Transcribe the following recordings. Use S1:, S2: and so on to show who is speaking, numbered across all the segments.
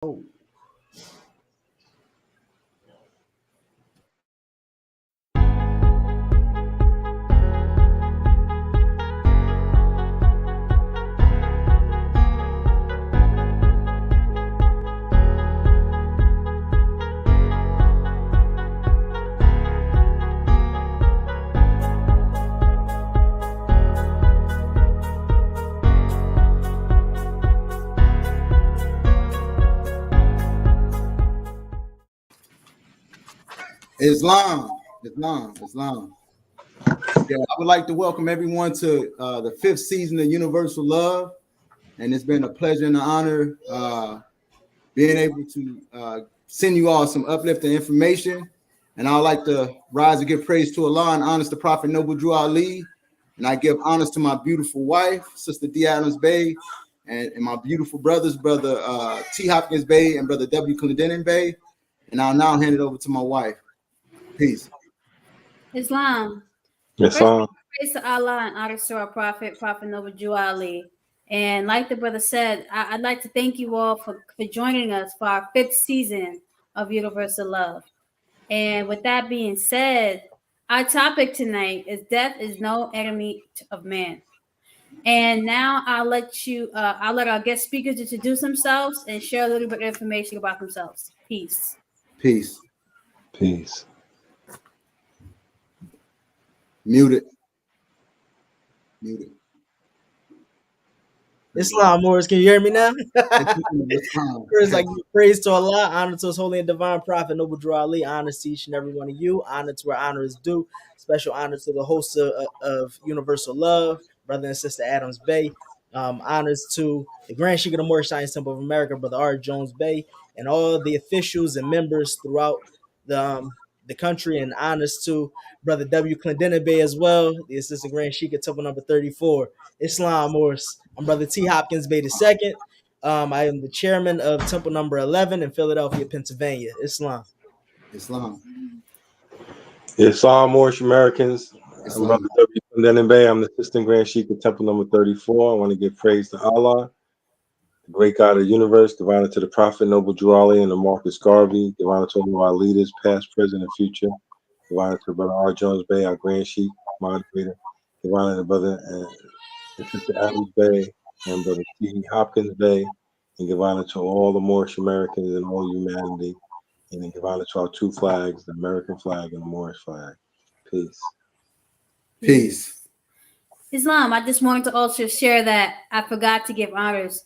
S1: Oh,
S2: Islam. Yeah, I would like to welcome everyone to the fifth season of Universal Love, and it's been a pleasure and an honor being able to send you all some uplifting information. And I'd like to rise and give praise to Allah and honors the Prophet Noble Drew Ali, and I give honors to my beautiful wife, Sister D. Adams Bay, and my beautiful brothers, Brother T. Hopkins Bay and Brother W. Clendenin Bay. And I'll now hand it over to my wife. Peace.
S3: Islam.
S4: Yes,
S3: First, praise to Allah and honor to our Prophet Noble Jew Ali. And like the brother said, I'd like to thank you all for joining us for our fifth season of Universal Love. And with that being said, our topic tonight is death is no enemy of man. And now I'll let our guest speakers introduce themselves and share a little bit of information about themselves. Peace.
S2: Peace.
S4: peace.
S2: Muted.
S1: Islam Morris, can you hear me now?
S2: Time.
S1: First, like praise to Allah, honor to His holy and divine Prophet Noble Drew Ali, honor to each and every one of you, honor to where honor is due. Special honor to the host of Universal Love, brother and sister Adams Bay. Honors to the Grand Sheikh of the Moorish Science Temple of America, brother R. Jones Bay, and all the officials and members throughout the country, and honors to brother W. Clendenin Bay as well, the assistant Grand Sheikh at Temple number 34. Islam Morris. I'm brother T. Hopkins Bay II. I am the chairman of Temple number 11 in Philadelphia, Pennsylvania. Islam.
S4: Islam Moorish Americans. I'm
S2: Islam.
S4: Brother W. Clendenin Bay. I'm the assistant Grand Sheikh of Temple number 34. I want to give praise to Allah, the great God of the universe, give honor to the Prophet Noble Drew Ali and the Marcus Garvey, give honor to all of our leaders, past, present, and future. Give honor to Brother R. Jones Bay, our Grand Sheikh, moderator. Give honor to Brother and Sister Adams Bay and Brother T. Hopkins Bay, and give honor to all the Moorish Americans and all humanity, and then give honor to our two flags, the American flag and the Moorish flag.
S2: Peace.
S3: Islam, I just wanted to also share that I forgot to give honors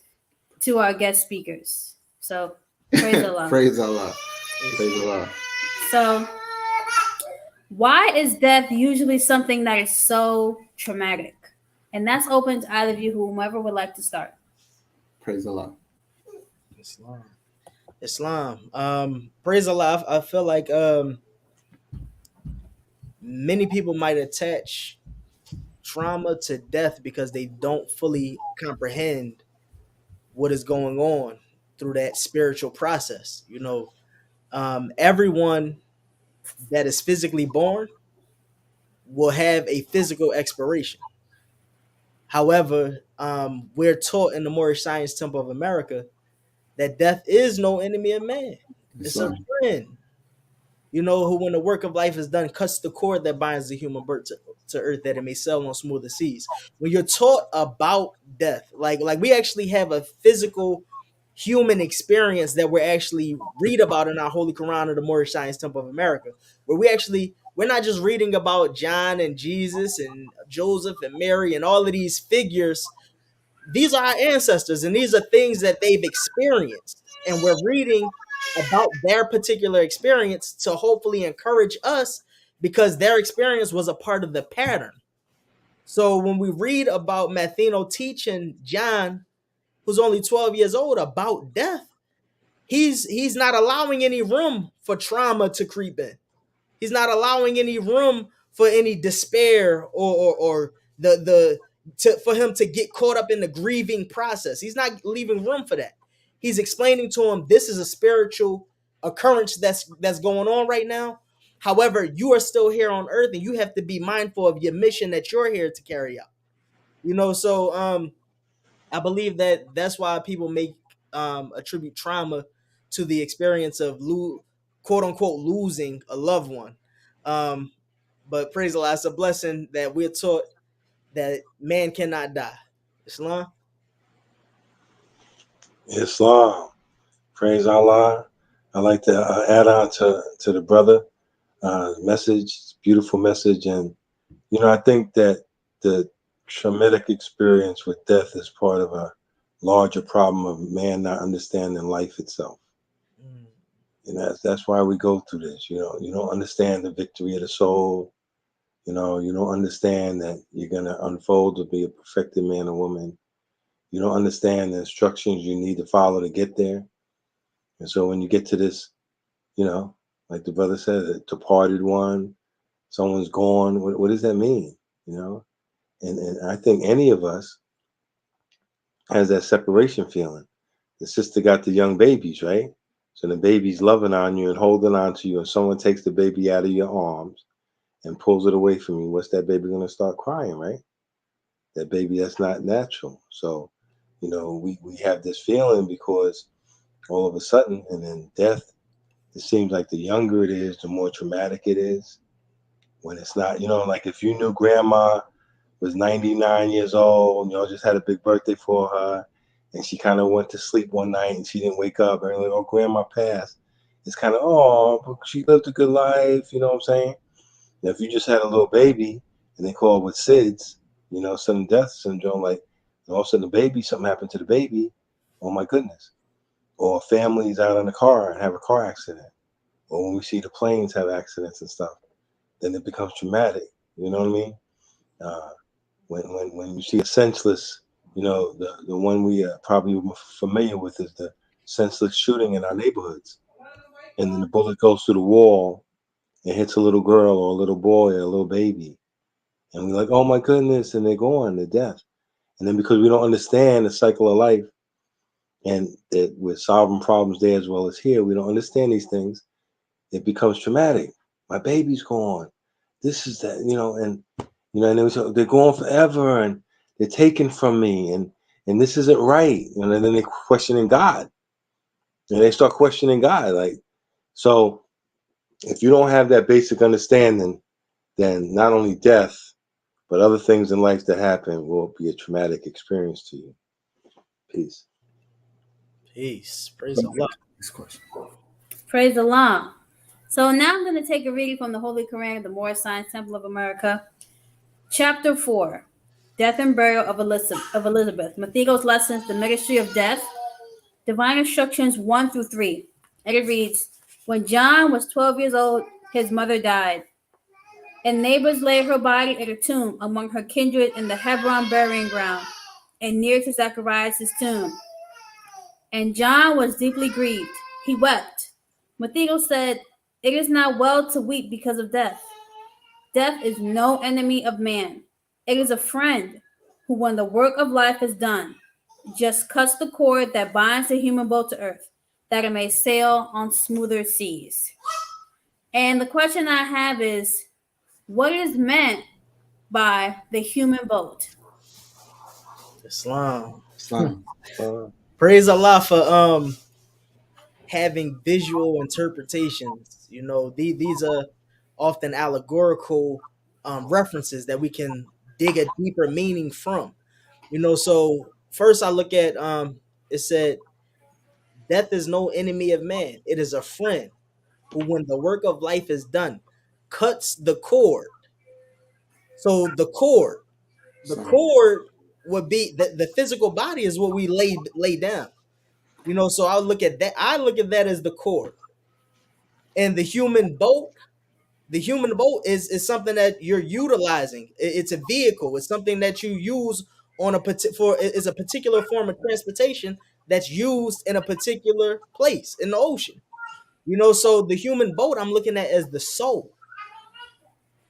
S3: to our guest speakers. So praise Allah.
S2: Praise Allah. Praise Allah.
S3: So why is death usually something that is so traumatic? And that's open to either of you, whomever would like to start.
S2: Praise Allah.
S1: Islam. Praise Allah. I feel like many people might attach trauma to death because they don't fully comprehend what is going on through that spiritual process. Everyone that is physically born will have a physical expiration. However, we're taught in the Moorish Science Temple of America that death is no enemy of man. It's a friend. Who, when the work of life is done, cuts the cord that binds the human birth to earth, that it may sail on smoother seas. When you're taught about death, like we actually have a physical human experience that we actually read about in our Holy Quran of the Moorish Science Temple of America, where we're not just reading about John and Jesus and Joseph and Mary and all of these figures. These are our ancestors, and these are things that they've experienced, and we're reading about their particular experience to hopefully encourage us, because their experience was a part of the pattern. So when we read about Matheno teaching John, who's only 12 years old, about death, he's not allowing any room for trauma to creep in. He's not allowing any room for any despair or for him to get caught up in the grieving process. He's not leaving room for that. He's explaining to him, this is a spiritual occurrence that's going on right now. However, you are still here on earth, and you have to be mindful of your mission that you're here to carry out. So I believe that's why people make attribute trauma to the experience of quote unquote losing a loved one. Um, but praise Allah, it's a blessing that we're taught that man cannot die. Islam.
S4: Islam. Praise Allah. I like to add on to the brother message, beautiful message. And, I think that the traumatic experience with death is part of a larger problem of man not understanding life itself.
S1: Mm.
S4: And that's why we go through this. You don't understand the victory of the soul. You don't understand that you're going to unfold to be a perfected man or woman. You don't understand the instructions you need to follow to get there. And so when you get to this, like the brother said, a departed one, someone's gone, what does that mean? And I think any of us has that separation feeling. The sister got the young babies, right? So the baby's loving on you and holding on to you, and someone takes the baby out of your arms and pulls it away from you. What's that baby going to start crying, right? That baby, that's not natural. So, we have this feeling because all of a sudden, and then death, it seems like the younger it is, the more traumatic it is. When it's not, like if you knew grandma was 99 years old, just had a big birthday for her, and she kind of went to sleep one night and she didn't wake up, and like, oh, grandma passed. It's kind of, oh, but she lived a good life, you know what I'm saying? Now, if you just had a little baby and they call it with SIDS, sudden death syndrome, like all of a sudden the baby, something happened to the baby, oh my goodness. Or families out in the car and have a car accident. Or when we see the planes have accidents and stuff, then it becomes traumatic. You know what I mean? Uh, when you see a senseless, the one we probably familiar with is the senseless shooting in our neighborhoods, and then the bullet goes through the wall and hits a little girl or a little boy or a little baby, and we're like, oh my goodness, and they're gone, they're death. And then because we don't understand the cycle of life and that we're solving problems there as well as here, we don't understand these things. It becomes traumatic. My baby's gone. This is that, and then they're gone forever, and they're taken from me, and this isn't right. And then they're questioning God, and they start questioning God. Like, so if you don't have that basic understanding, then not only death, but other things in life that happen will be a traumatic experience to you. Peace.
S1: Peace. Praise Allah.
S2: Next question.
S3: Praise Allah. So now I'm going to take a reading from the Holy Quran, the Moorish Science Temple of America, Chapter 4, Death and Burial of Elizabeth. Mathigo's Lessons, The Ministry of Death, Divine Instructions 1 through 3. And it reads, when John was 12 years old, his mother died, and neighbors laid her body at a tomb among her kindred in the Hebron burying ground, and near to Zacharias' tomb. And John was deeply grieved. He wept. Mathigo said, it is not well to weep because of death. Death is no enemy of man. It is a friend who, when the work of life is done, just cuts the cord that binds the human boat to earth, that it may sail on smoother seas. And the question I have is, what is meant by the human boat?
S1: Islam.
S2: Islam.
S1: Praise Allah for having visual interpretations. These are often allegorical references that we can dig a deeper meaning from. So first I look at it said, death is no enemy of man. It is a friend who, when the work of life is done, cuts the cord. So the
S2: Islam.
S1: cord would be the physical body is what we lay down. So I look at that. I look at that as the cord, and the human boat is something that you're utilizing. It's a vehicle. It's something that you use on is a particular form of transportation that's used in a particular place in the ocean. So the human boat I'm looking at as the soul.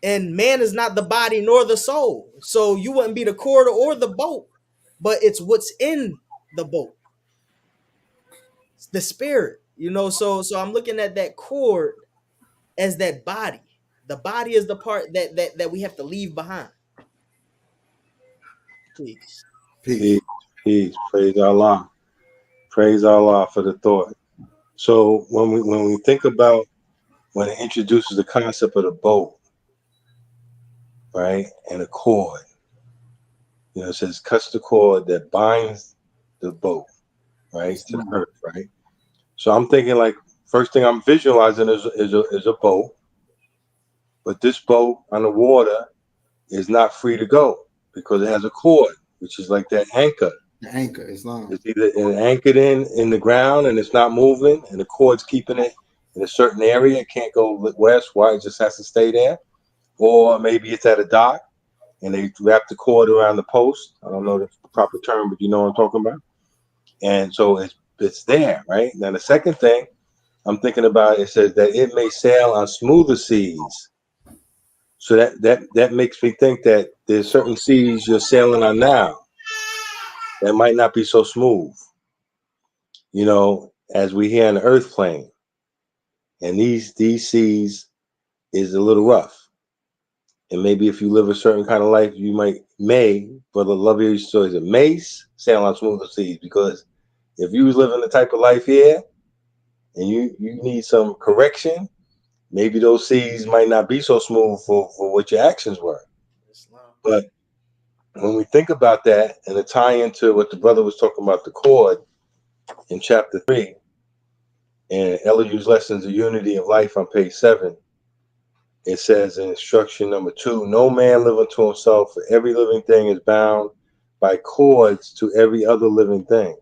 S1: And man is not the body nor the soul. So you wouldn't be the cord or the boat, but it's what's in the boat. It's the spirit. So I'm looking at that cord as that body. The body is the part that we have to leave behind. Please.
S2: Peace.
S4: Peace. Peace. Praise Allah. Praise Allah for the thought. So when we think about when it introduces the concept of the boat, right, and a cord, it says cuts the cord that binds the boat, right, to the
S2: Islam.
S4: earth, right. So I'm thinking like first thing I'm visualizing is a boat, but this boat on the water is not free to go because it has a cord, which is like that anchor.
S2: The anchor, Islam.
S4: It's either anchored in the ground and it's not moving, and the cord's keeping it in a certain area. It can't go west. Why? It just has to stay there. Or maybe it's at a dock and they wrap the cord around the post. I don't know the proper term, but you know what I'm talking about. And so it's there, right? Now the second thing I'm thinking about, it says that it may sail on smoother seas. So that makes me think that there's certain seas you're sailing on now that might not be so smooth, as we hear on the earth plane. And these seas is a little rough. And maybe if you live a certain kind of life, you may, for the love of your stories, it may sail on smoother seas. Because if you was living the type of life here and you need some correction, maybe those seas might not be so smooth for what your actions were.
S1: Islam.
S4: But when we think about that and the tie into what the brother was talking about, the cord in chapter 3 and Elihu's Lessons of Unity of Life on page 7, it says in instruction number 2, no man live unto himself, for every living thing is bound by cords to every other living thing.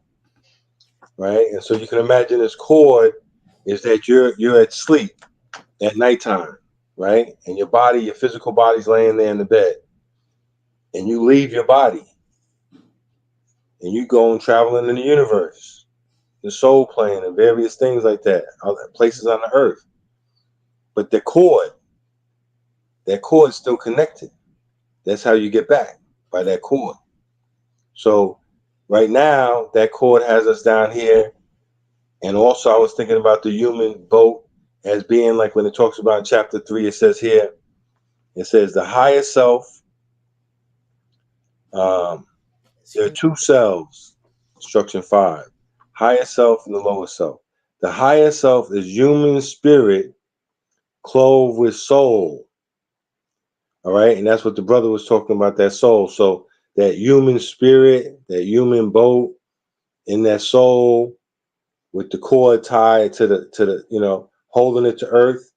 S4: Right? And so you can imagine this cord is that you're at sleep at nighttime, right? And your physical body's laying there in the bed. And you leave your body and you go and traveling in the universe, the soul plane and various things like that, other places on the earth. But that cord's still connected. That's how you get back, by that cord. So right now, that cord has us down here. And also I was thinking about the human boat as being like when it talks about in chapter 3, it says the higher self, there are two selves, instruction 5, higher self and the lower self. The higher self is human spirit clothed with soul. All right. And that's what the brother was talking about, that soul. So that human spirit, that human boat in that soul with the cord tied to the holding it to earth.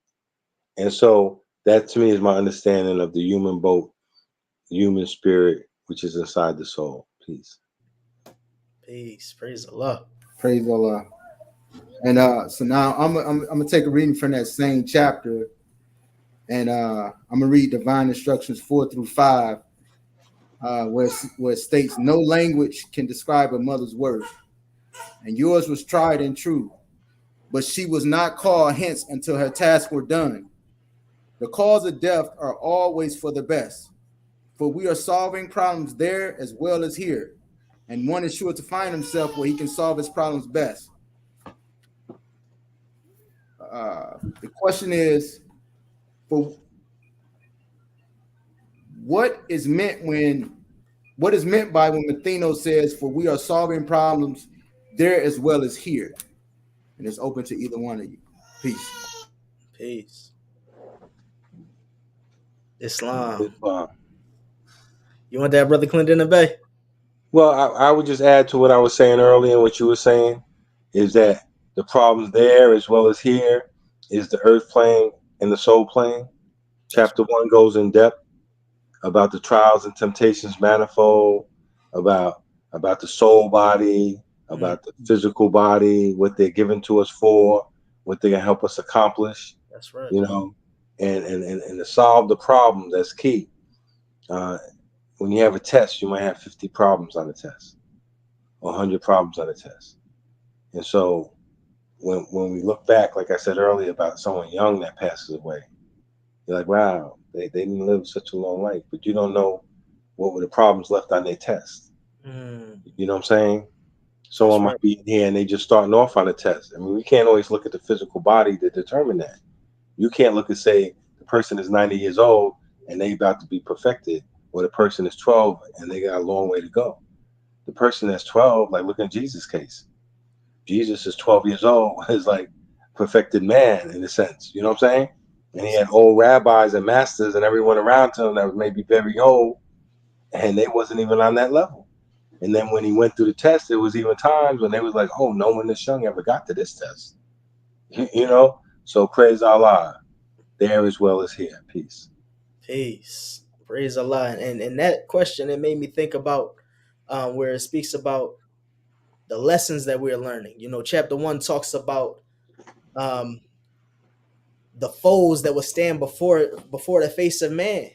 S4: And so that to me is my understanding of the human boat, human spirit, which is inside the soul. Peace.
S1: Peace. Praise Allah.
S2: Praise Allah. And so now I'm gonna take a reading from that same chapter, and I'm gonna read divine instructions 4 through 5, where it states, no language can describe a mother's worth, and yours was tried and true, but she was not called hence until her tasks were done. The cause of death are always for the best, for we are solving problems there as well as here, and one is sure to find himself where he can solve his problems best. The question is, for what is meant by when Matheno says, for we are solving problems there as well as here? And it's open to either one of you. Peace.
S1: Peace. Islam. You want that, Brother Clinton and Bay?
S4: Well, I would just add to what I was saying earlier and what you were saying is that the problems there as well as here is the earth plane and the soul plane. Chapter 1 goes in depth about the trials and temptations manifold, about the soul body, about the physical body, what they're given to us for, what they can help us accomplish.
S1: That's right.
S4: And to solve the problem, that's key. When you have a test, you might have 50 problems on the test or 100 problems on the test. And so when we look back, like I said earlier, about someone young that passes away, you're like, wow, they didn't live such a long life, but you don't know what were the problems left on their test. You know what I'm saying? Someone might be in here and they just starting off on a test. I mean, we can't always look at the physical body to determine that. You can't look and say the person is 90 years old and they about to be perfected, or the person is 12 and they got a long way to go. The person that's 12, like look at Jesus' case. Jesus is 12 years old, is like perfected man in a sense. You know what I'm saying? And he had old rabbis and masters and everyone around him that was maybe very old, and they wasn't even on that level. And then when he went through the test, there was even times when they was like, "Oh, no one this young ever got to this test." You know? So praise Allah, there as well as here. Peace.
S1: Peace. Praise Allah. And that question, it made me think about where it speaks about the lessons that we're learning. You know, chapter 1 talks about um, the foes that will stand before the face of man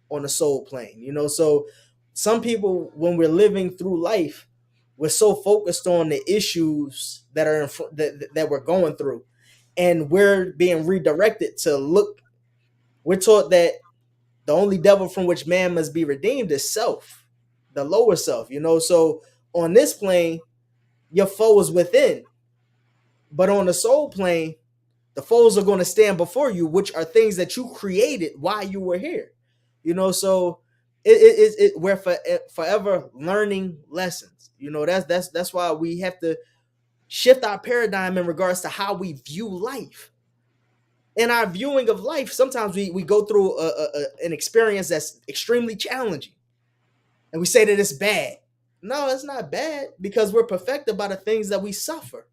S1: on the soul plane. You know, so some people, when we're living through life, we're so focused on the issues that are that we're going through, and we're being redirected to look. We're taught that the only devil from which man must be redeemed is self, the lower self. You know, so on this plane, your foe is within, but on the soul plane, the foes are going to stand before you, which are things that you created while you were here. You know, so we're forever learning lessons. You know, that's why we have to shift our paradigm in regards to how we view life. In our viewing of life, sometimes we go through an experience that's extremely challenging, and we say that it's bad. No, it's not bad, because we're perfected by the things that we suffer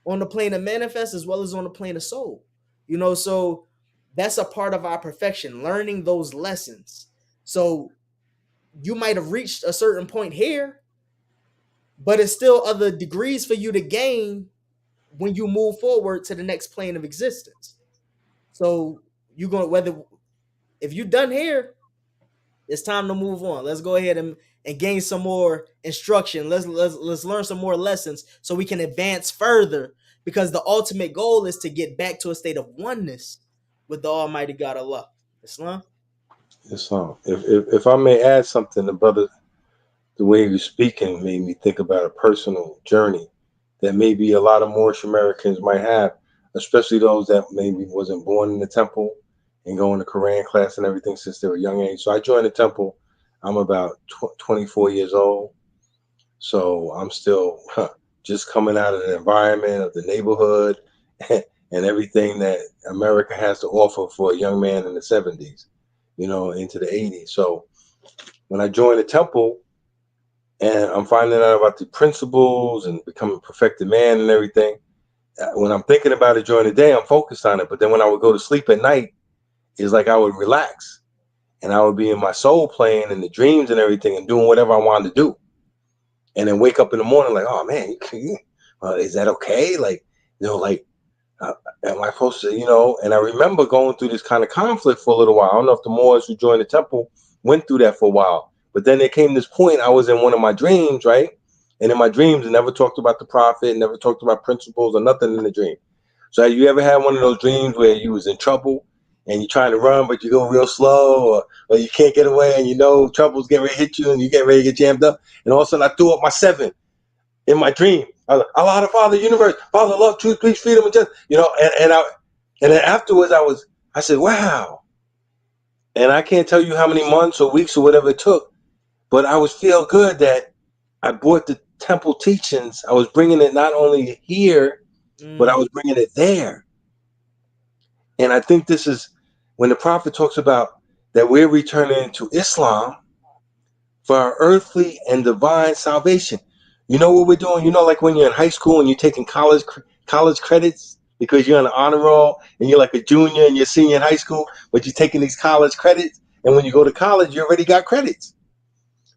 S1: on the plane of manifest as well as on the plane of soul. You know, so that's a part of our perfection, learning those lessons. So you might have reached a certain point here, but it's still other degrees for you to gain when you move forward to the next plane of existence. So you're going, whether if you're done here, it's time to move on. Let's go ahead and gain some more instruction. Let's learn some more lessons so we can advance further, because the ultimate goal is to get back to a state of oneness with the Almighty God Allah. Islam.
S4: Islam. If I may add something, the brother, the way he was speaking made me think about a personal journey that maybe a lot of Moorish Americans might have, especially those that maybe wasn't born in the temple and going to Quran class and everything since they were young age. So I joined the temple. I'm about 24 years old. So I'm still just coming out of the environment of the neighborhood and everything that America has to offer for a young man in the 70s, you know, into the 80s. So when I joined the temple, and I'm finding out about the principles and becoming a perfected man and everything. When I'm thinking about it during the day, I'm focused on it. But then when I would go to sleep at night, it's like I would relax and I would be in my soul playing and the dreams and everything and doing whatever I wanted to do. And then wake up in the morning like, oh man, is that okay? Like, you know, like, am I supposed to, you know? And I remember going through this kind of conflict for a little while. I don't know if the Moors who joined the temple went through that for a while. But then there came this point, I was in one of my dreams, right? And in my dreams, I never talked about the prophet, never talked about principles or nothing in the dream. So have you ever had one of those dreams where you was in trouble and you're trying to run, but you go real slow, or you can't get away and you know trouble's getting ready to hit you and you get ready to get jammed up? And all of a sudden I threw up my 7 in my dream. I was like, Allah the Father, universe, Father, love, truth, peace, freedom, and justice. You know, and then afterwards I said, wow. And I can't tell you how many months or weeks or whatever it took, but I was feel good that I brought the temple teachings. I was bringing it not only here, but I was bringing it there. And I think this is when the prophet talks about that we're returning to Islam for our earthly and divine salvation. You know what we're doing? You know, like when you're in high school and you're taking college credits because you're on the honor roll and you're like a junior and you're senior in high school, but you're taking these college credits. And when you go to college, you already got credits.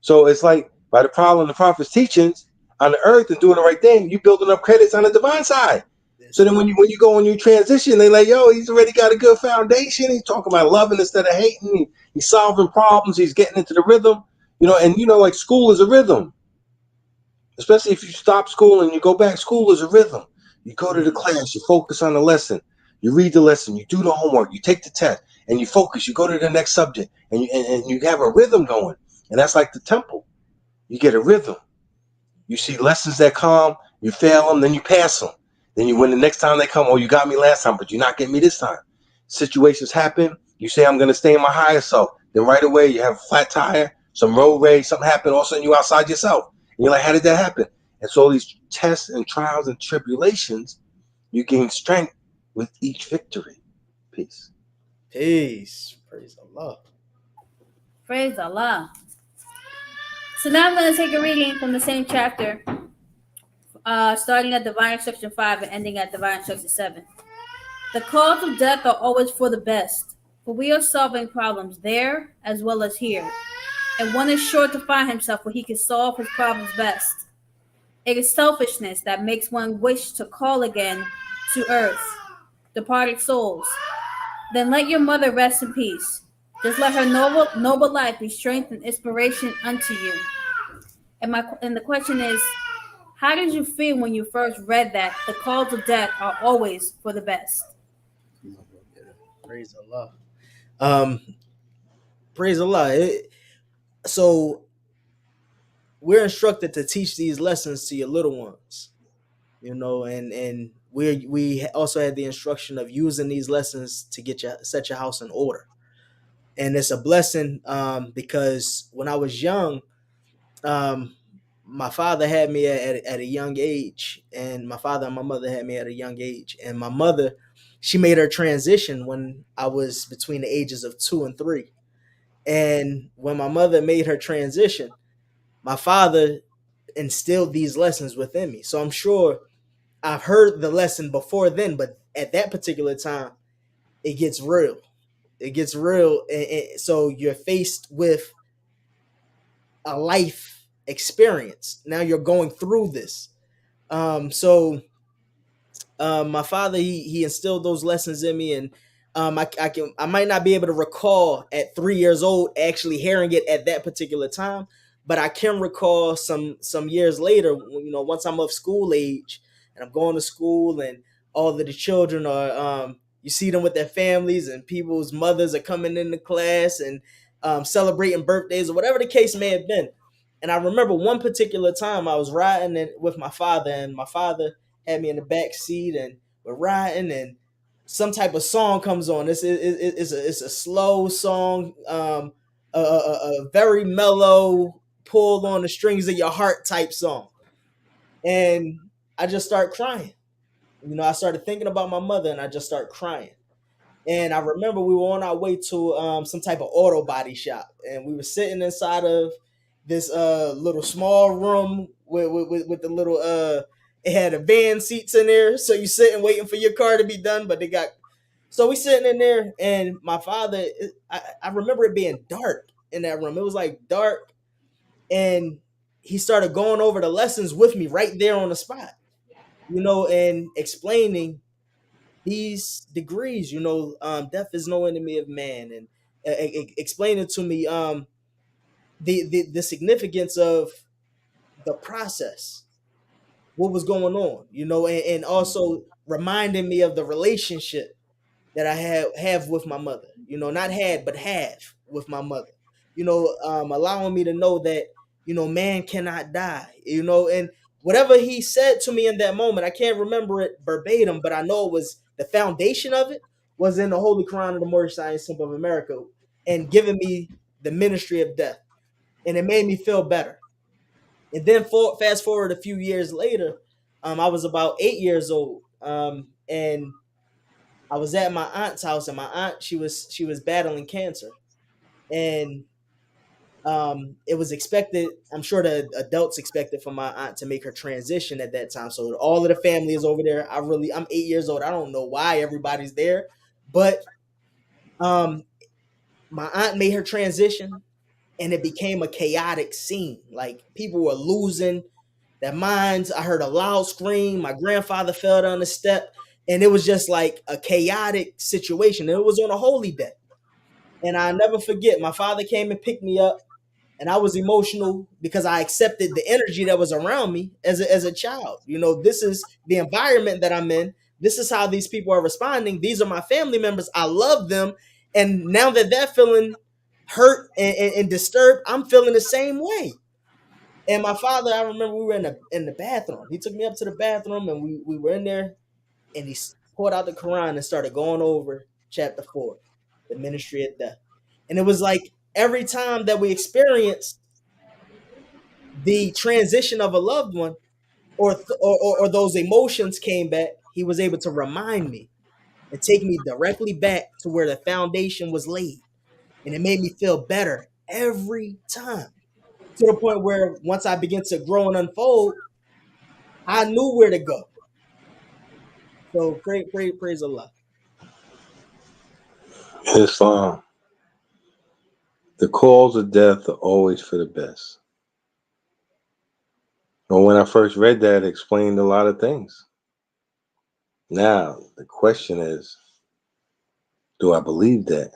S4: So it's like by the power and the prophet's teachings on the earth and doing the right thing, you building up credits on the divine side. So then when you go and you transition, they like, yo, he's already got a good foundation. He's talking about loving instead of hating. He's solving problems. He's getting into the rhythm. You know, and you know, like school is a rhythm. Especially if you stop school and you go back, school is a rhythm. You go to the class, you focus on the lesson, you read the lesson, you do the homework, you take the test, and you focus. You go to the next subject, and you have a rhythm going. And that's like the temple. You get a rhythm. You see lessons that come, you fail them, then you pass them. Then you win the next time they come, oh, you got me last time, but you're not getting me this time. Situations happen, you say, I'm going to stay in my higher self. Then right away, you have a flat tire, some road rage, something happened, all of a sudden you're outside yourself. And you're like, how did that happen? And so these tests and trials and tribulations, you gain strength with each victory. Peace.
S1: Peace. Praise Allah.
S3: Praise Allah. So now I'm going to take a reading from the same chapter, starting at Divine Instruction 5 and ending at Divine Instruction 7. The cause of death are always for the best, for we are solving problems there as well as here, and one is sure to find himself where he can solve his problems best. It is selfishness that makes one wish to call again to earth, departed souls. Then let your mother rest in peace. Just let her noble life be strength and inspiration unto you. And the question is, how did you feel when you first read that the calls of death are always for the best?
S1: Praise Allah. Um, praise Allah. So we're instructed to teach these lessons to your little ones, and we also had the instruction of using these lessons to set your house in order. And it's a blessing, because when I was young, um, my father had me at a young age, and my father and my mother had me at a young age, and my mother, she made her transition when I was between the ages of 2 and 3. And when my mother made her transition, my father instilled these lessons within me. So I'm sure I've heard the lesson before then, but at that particular time, it gets real. It gets real. And so you're faced with a life experience. Now you're going through this. So my father, he instilled those lessons in me, and I might not be able to recall at 3 years old actually hearing it at that particular time, but I can recall some years later, once I'm of school age and I'm going to school, and all of the children are, you see them with their families, and people's mothers are coming into class, and celebrating birthdays or whatever the case may have been. And I remember one particular time I was riding with my father, and my father had me in the back seat, and we're riding, and some type of song comes on. It's a slow song, a very mellow, pull on the strings of your heart type song. And I just start crying. I started thinking about my mother, and I just start crying. And I remember we were on our way to some type of auto body shop, and we were sitting inside of this little small room with the little it had a van seats in there, so you sitting waiting for your car to be done, but they got, so we sitting in there, and my father, I remember it being dark in that room. It was like dark, and he started going over the lessons with me right there on the spot, and explaining these degrees. Death is no enemy of man, and explaining to me the significance of the process, what was going on, and also reminding me of the relationship that I have with my mother, not had, but have with my mother, allowing me to know that, man cannot die, and whatever he said to me in that moment, I can't remember it verbatim, but I know it was the foundation of it was in the Holy Quran of the Moorish Science Temple of America, and giving me the ministry of death, and it made me feel better. And then fast forward a few years later, I was about 8 years old, and I was at my aunt's house, and my aunt, she was battling cancer, and it was expected. I'm sure the adults expected for my aunt to make her transition at that time. So all of the family is over there. I'm 8 years old. I don't know why everybody's there, but um, my aunt made her transition, and it became a chaotic scene. Like, people were losing their minds. I heard a loud scream. My grandfather fell down the step, and it was just like a chaotic situation. And it was on a holy day. And I never forget, my father came and picked me up, and I was emotional because I accepted the energy that was around me as a child. This is the environment that I'm in. This is how these people are responding. These are my family members. I love them. And now that they're feeling hurt and disturbed, I'm feeling the same way. And my father, I remember we were in the bathroom. He took me up to the bathroom, and we were in there, and he pulled out the Quran and started going over chapter 4, the ministry of death. And it was like every time that we experienced the transition of a loved one, or those emotions came back, he was able to remind me and take me directly back to where the foundation was laid. And it made me feel better every time, to the point where once I began to grow and unfold, I knew where to go. So praise Allah.
S4: Islam, the calls of death are always for the best. Well, when I first read that, it explained a lot of things. Now, the question is, do I believe that?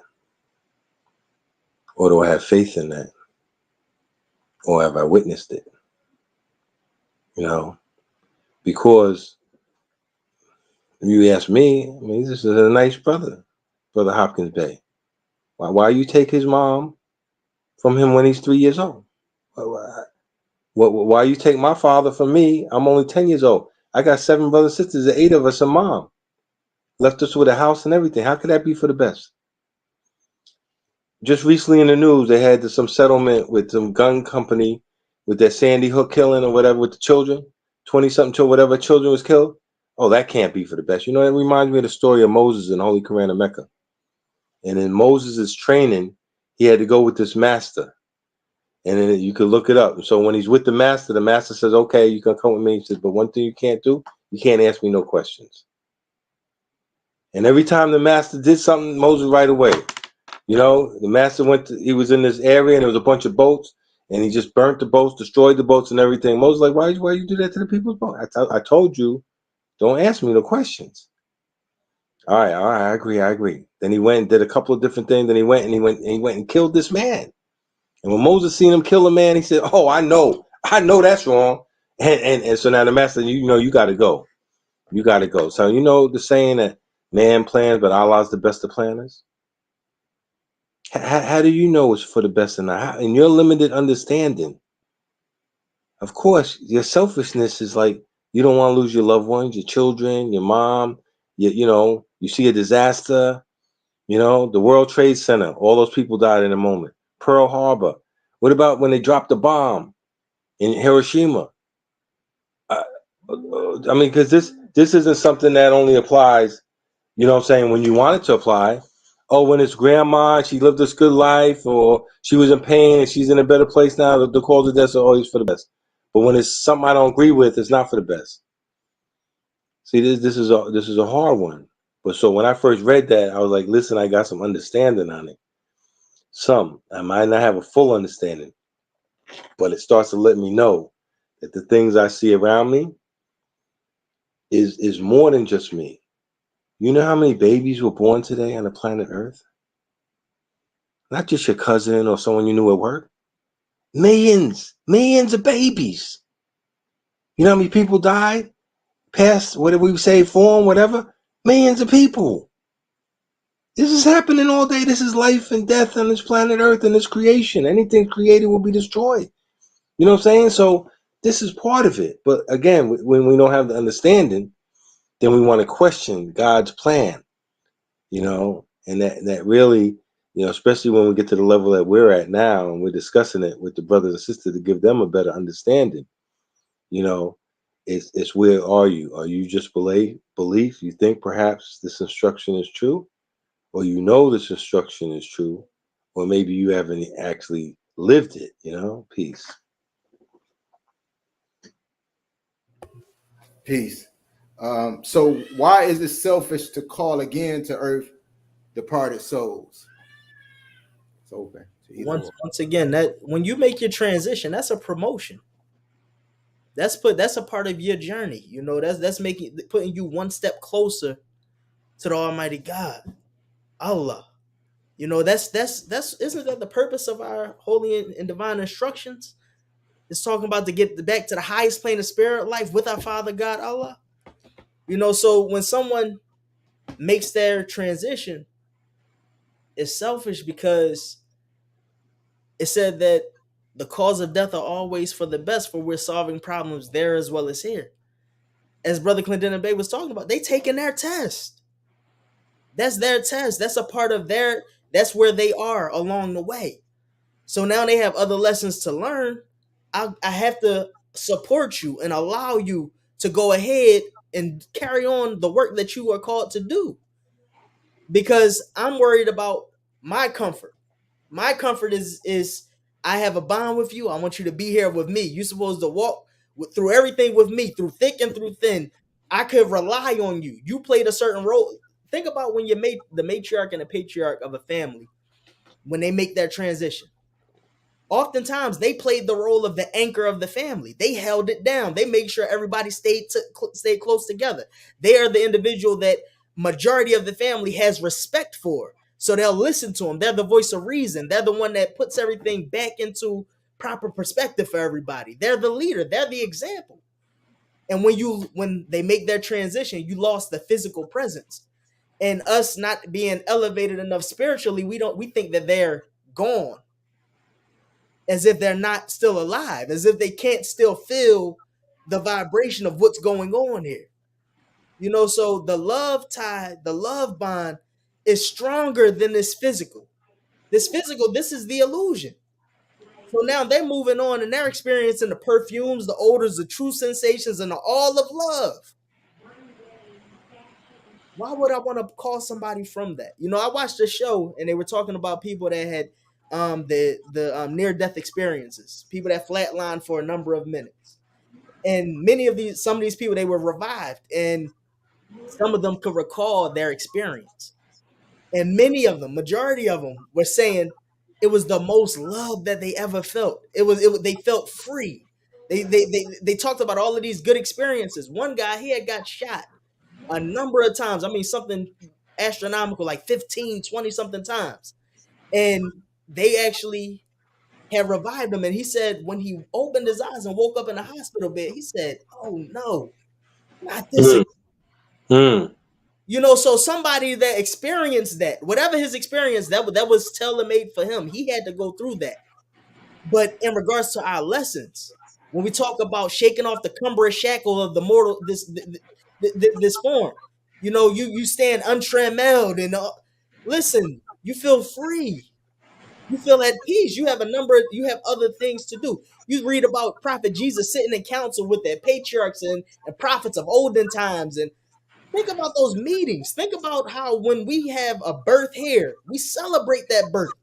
S4: Or do I have faith in that? Or have I witnessed it? You know, because if you ask me, I mean, this is a nice brother, Brother Hopkins Bay. Why you take his mom from him when he's 3 years old? Why you take my father from me? I'm only 10 years old. I got 7 brothers and sisters, 8 of us, and mom left us with a house and everything. How could that be for the best? Just recently in the news, they had some settlement with some gun company with that Sandy Hook killing or whatever with the children, 20-something children, whatever children was killed. Oh, that can't be for the best. You know, it reminds me of the story of Moses in the Holy Quran of Mecca. And in Moses' training, he had to go with this master. And then you could look it up. So when he's with the master says, okay, you can come with me. He says, but one thing you can't do, you can't ask me no questions. And every time the master did something, Moses right away. You know, the master he was in this area and there was a bunch of boats and he just burnt the boats, destroyed the boats and everything. Moses like, why you do that to the people's boat? I told you, don't ask me no questions. All right, I agree. Then he went and did a couple of different things. Then he went and killed this man. And when Moses seen him kill a man, he said, oh, I know that's wrong. And so now the master, you got to go. You got to go. So you know the saying that man plans, but Allah's the best of planners? How do you know it's for the best and not? In your limited understanding, of course, your selfishness is like you don't want to lose your loved ones, your children, your mom. You see a disaster. The World Trade Center. All those people died in a moment. Pearl Harbor. What about when they dropped the bomb in Hiroshima? I mean, because this isn't something that only applies. You know what I'm saying? When you want it to apply, oh, when it's grandma, she lived this good life, or she was in pain and she's in a better place now, the calls of death are always for the best. But when it's something I don't agree with, it's not for the best. See, this is a hard one. But so when I first read that, I was like, listen, I got some understanding on it. I might not have a full understanding, but it starts to let me know that the things I see around me is more than just me. You know how many babies were born today on the planet Earth? Not just your cousin or someone you knew at work. Millions of babies. You know how many people died? Past, whatever we say, form, whatever? Millions of people. This is happening all day. This is life and death on this planet Earth and this creation. Anything created will be destroyed. You know what I'm saying? So this is part of it. But again, when we don't have the understanding, then we want to question God's plan. And that really, especially when we get to the level that we're at now and we're discussing it with the brothers and sisters to give them a better understanding, it's where are you? Are you just belief? You think perhaps this instruction is true, or this instruction is true, or maybe you haven't actually lived it, Peace.
S2: Peace. So why is it selfish to call again to earth departed souls? It's open to either or.
S1: Once again, that when you make your transition, that's a promotion. That's a part of your journey. That's putting you one step closer to the Almighty God, Allah. That's isn't that the purpose of our holy and divine instructions? It's talking about to get back to the highest plane of spirit life with our Father God, Allah. So when someone makes their transition, it's selfish because it said that the cause of death are always for the best, for we're solving problems there as well as here. As Brother Clinton and Bay was talking about, they taking their test. That's their test. That's a part of that's where they are along the way. So now they have other lessons to learn. I have to support you and allow you to go ahead and carry on the work that you are called to do. Because I'm worried about my comfort. My comfort is I have a bond with you. I want you to be here with me. You're supposed to walk through everything with me, through thick and through thin. I could rely on you. You played a certain role. Think about when you made the matriarch and the patriarch of a family, when they make that transition. Oftentimes, they played the role of the anchor of the family. They held it down. They made sure everybody stayed close together. They are the individual that majority of the family has respect for. So they'll listen to them. They're the voice of reason. They're the one that puts everything back into proper perspective for everybody. They're the leader. They're the example. And when they make their transition, you lost the physical presence. And us not being elevated enough spiritually, we think that they're gone, as if they're not still alive, as if they can't still feel the vibration of what's going on here. So the love tie, the love bond is stronger than this physical. This is the illusion. So now they're moving on and they're experiencing the perfumes, the odors, the true sensations, and the all of love. Why would I want to call somebody from that? I watched a show and they were talking about people that had the near death experiences, people that flatlined for a number of minutes, and some of these people, they were revived, and some of them could recall their experience, and majority of them were saying it was the most love that they ever felt. They felt free. They talked about all of these good experiences. One guy, he had got shot a number of times. I mean, something astronomical, like 15, 20 something times. And they actually had revived him. And he said when he opened his eyes and woke up in the hospital bed, he said, "Oh no, not this again."
S4: Mm.
S1: So somebody that experienced that, whatever his experience, that was tailor-made for him. He had to go through that. But in regards to our lessons, when we talk about shaking off the cumbrous shackle of the mortal, this form, you stand untrammeled and listen, you feel free. You feel at peace. You have other things to do. You read about Prophet Jesus sitting in council with their patriarchs and prophets of olden times. And think about those meetings. Think about how when we have a birth here, we celebrate that birth.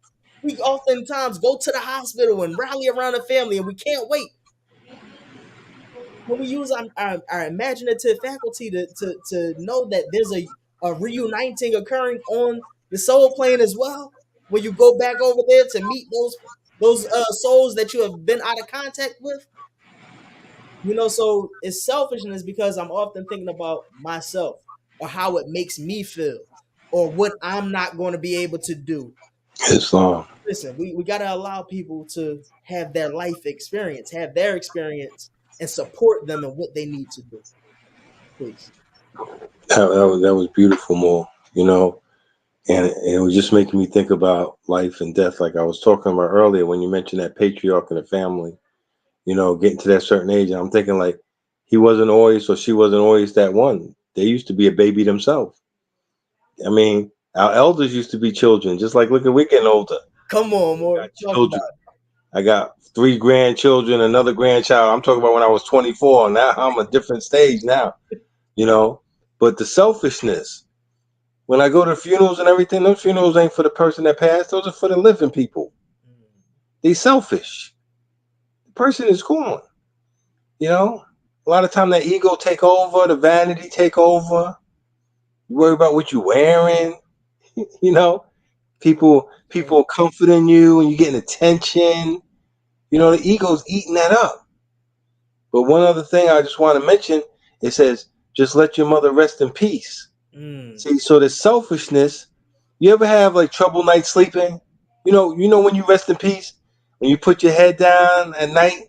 S1: We oftentimes go to the hospital and rally around the family, and we can't wait. When we use our imaginative faculty to know that there's a reuniting occurring on the soul plane as well, when you go back over there to meet those souls that you have been out of contact with. So it's selfishness because I'm often thinking about myself or how it makes me feel or what I'm not going to be able to do.
S4: Islam.
S1: Listen, we got to allow people to have their life experience, have their experience, and support them in what they need to do. Please.
S4: That was beautiful, Mo. And it was just making me think about life and death, like I was talking about earlier when you mentioned that patriarch in the family, getting to that certain age. And I'm thinking like he wasn't always, or she wasn't always that one. They used to be a baby themselves. I mean, our elders used to be children, just like look at we're getting older.
S1: Come on, more. Talk about it.
S4: I got 3 grandchildren, another grandchild. I'm talking about when I was 24. Now I'm a different stage now, But the selfishness, when I go to funerals and everything, those funerals ain't for the person that passed. Those are for the living people. They selfish. The person is gone. A lot of time that ego take over, the vanity take over. You worry about what you're wearing. People comforting you and you getting attention. The ego's eating that up. But one other thing I just want to mention, it says, just let your mother rest in peace. See, so the selfishness, you ever have like trouble night sleeping? When you rest in peace, when you put your head down at night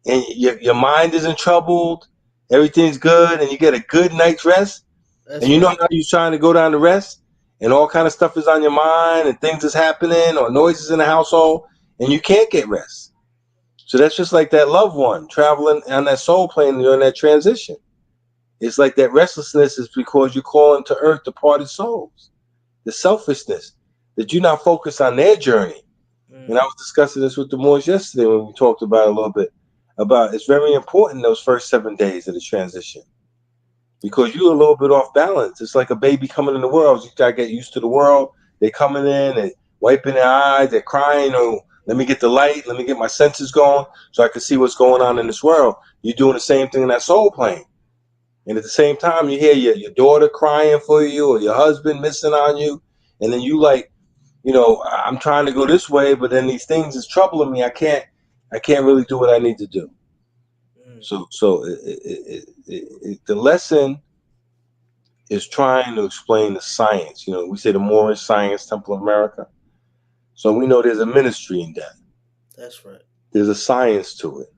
S4: and your mind isn't troubled, everything's good, and you get a good night's rest.
S1: That's
S4: and
S1: right.
S4: How you're trying to go down to rest, and all kind of stuff is on your mind, and things is happening, or noises in the household, and you can't get rest. So that's just like that loved one traveling on that soul plane during that transition. It's like that restlessness is because you're calling to earth departed souls. The selfishness, that you're not focused on their journey. And I was discussing this with the Moors yesterday when we talked about it a little bit. about it's very important those first 7 days of the transition, because you're a little bit off balance. It's like a baby coming in the world. You gotta get used to the world. They coming in and wiping their eyes. They're crying. Oh, let me get the light. Let me get my senses going so I can see what's going on in this world. You're doing the same thing in that soul plane. And at the same time, you hear your daughter crying for you or your husband missing on you. And then you like, I'm trying to go this way, but then these things is troubling me. I can't really do what I need to do. So the lesson is trying to explain the science. We say the Moorish Science Temple of America. So we know there's a ministry in that.
S1: That's right.
S4: There's a science to it.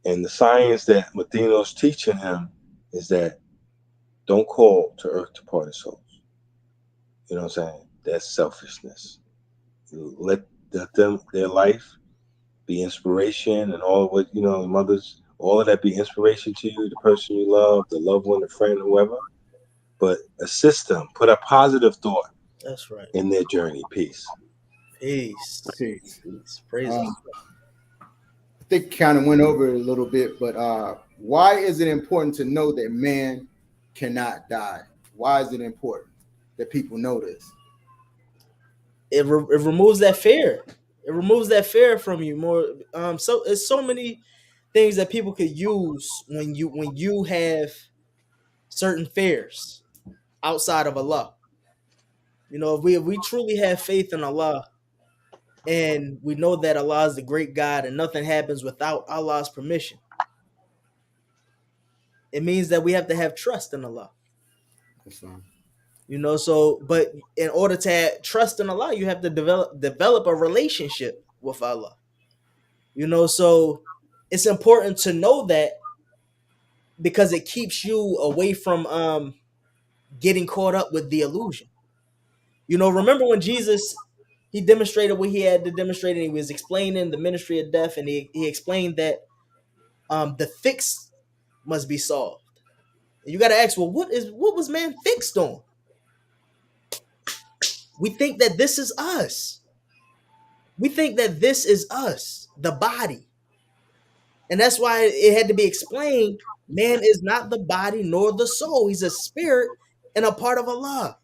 S4: And the science that Medino's teaching him is that don't call to earth to party souls. You know what I'm saying? That's selfishness. Let them, their life, be inspiration, and all of what, mothers, all of that be inspiration to you, the person you love, the loved one, the friend, whoever. But assist them, put a positive thought
S1: That's right.
S4: in their journey. Peace.
S1: Peace.
S2: Peace.
S1: Praise God.
S2: I think kind of went over it a little bit, but why is it important to know that man cannot die? Why is it important that people know this?
S1: It removes that fear. It removes that fear from you more. So it's so many things that people could use when you have certain fears outside of Allah. If we truly have faith in Allah, and we know that Allah is the great God and nothing happens without Allah's permission, it means that we have to have trust in Allah.
S2: That's fine.
S1: But in order to have trust in Allah, you have to develop a relationship with Allah. So it's important to know that, because it keeps you away from getting caught up with the illusion. Remember when Jesus, he demonstrated what he had to demonstrate, and he was explaining the ministry of death, and he explained that the fix must be solved. And you got to ask, well, what was man fixed on? We think that this is us. We think that this is us, the body. And that's why it had to be explained. Man is not the body nor the soul. He's a spirit and a part of Allah.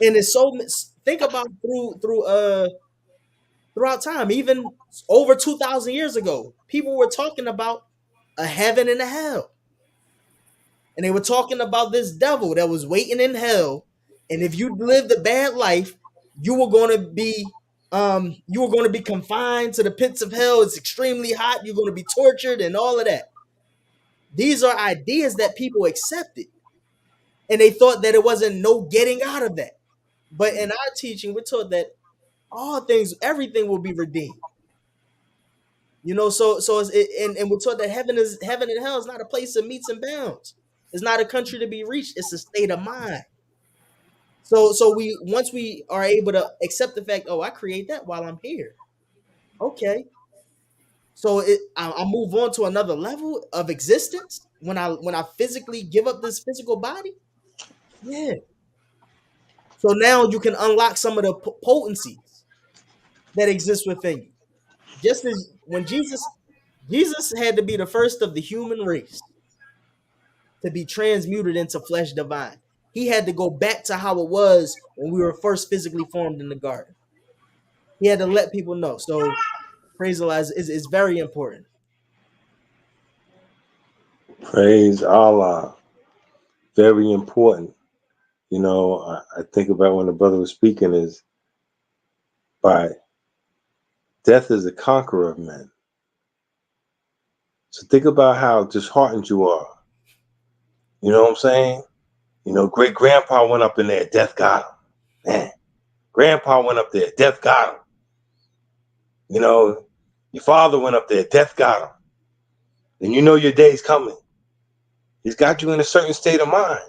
S1: And it's so, think about throughout time, even over 2,000 years ago, people were talking about a heaven and a hell. And they were talking about this devil that was waiting in hell. And if you lived a bad life, you were going to be confined to the pits of hell. It's extremely hot. You're going to be tortured and all of that. These are ideas that people accepted. And they thought that it wasn't no getting out of that. But in our teaching, we're taught that everything will be redeemed. So and we're taught that heaven and hell is not a place of meets and bounds. It's not a country to be reached. It's a state of mind. So once we are able to accept the fact, I create that while I'm here. Okay. So I move on to another level of existence when I physically give up this physical body. Yeah. So now you can unlock some of the potencies that exist within you. Just as when Jesus had to be the first of the human race to be transmuted into flesh divine. He had to go back to how it was when we were first physically formed in the garden. He had to let people know. So praise Allah is very important.
S4: Praise Allah. Very important. I think about when the brother was speaking is by death is the conqueror of men. So think about how disheartened you are. You know what I'm saying? Great grandpa went up in there, death got him. Man, grandpa went up there, death got him. Your father went up there, death got him. And your day's coming. He's got you in a certain state of mind.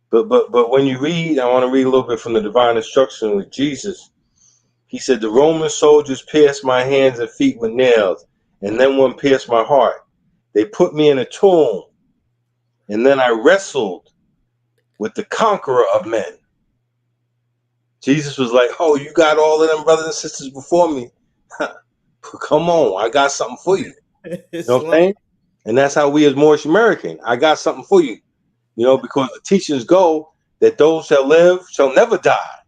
S4: But when you read, I want to read a little bit from the divine instruction with Jesus. He said, the Roman soldiers pierced my hands and feet with nails, and then one pierced my heart. They put me in a tomb, and then I wrestled with the conqueror of men. Jesus was like, oh, you got all of them brothers and sisters before me. Come on, I got something for you. You know what I'm saying? And that's how we as Moorish American. I got something for you. You know, because the teachings go that those shall live shall never die,